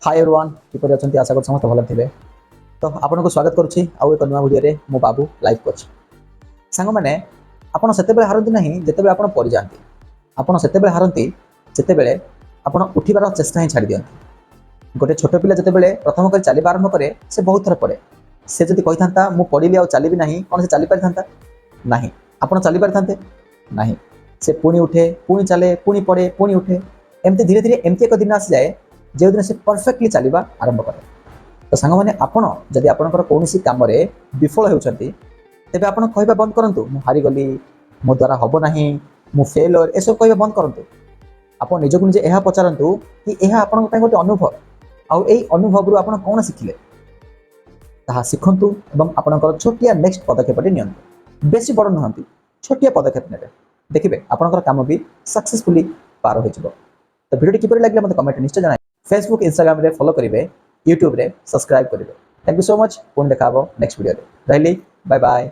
Hi everyone किपरि अछंती आशा कर समस्त भल थिबे। तो आपन को स्वागत करूची आउ एक नुआ वीडियो रे मो बाबू लाइव कोच। सांग माने आपन सेते बेले हारंती नाही जेते बेले आपन परि जानती। आपन सेते बेले हारंती जेते बेले आपन उठिबार चेष्टा ही छाडी दियंती। गोटे छोट पिला जेते बेले प्रथम कर चली आरंभ करे से बहुत थर पड़े। से जदि कहि थांता मु पडिली आ चलीबी नाही कोन से चली पारि थांता नाही। आपन चली पारि थांते नाही। से पुणी उठे पुणी चले पुणी पड़े पुणी उठे एमती धीरे धीरे एमती एक दिन आसी जाए जो दिन से परफेक्टली चलवा आरंभ करे। तो सांग मैंने आपड़ जदि आपंकर कौन कम विफल होती तेज आप कहवा बंद करूँ मु हारीगली मो द्वारा हम ना मु फेलर एसब कह बंद करूँ। आप निजक निजे यह पचारतु कि यह आपण गोटे अनुभव आउ अनुभव रू आप कौन शिखिले ताहा शिखंतु एवं आपणकर छोटिया नेक्स्ट पदक्षेप नि बेसी बड़ नुहति छोटिया पदक्षेप ने देखिए आपणकर काम भी सक्सेसफुली पार हो। तो वीडियो किपरि लागले मते कमेंट निश्चय जणाइबे। फेसबुक इंस्टाग्राम रे फॉलो करेंगे, यूट्यूब रे सब्सक्राइब करेंगे। Thank you so much. पुणी देखा नेक्स्ट वीडियो रे। रहली बाय बाय।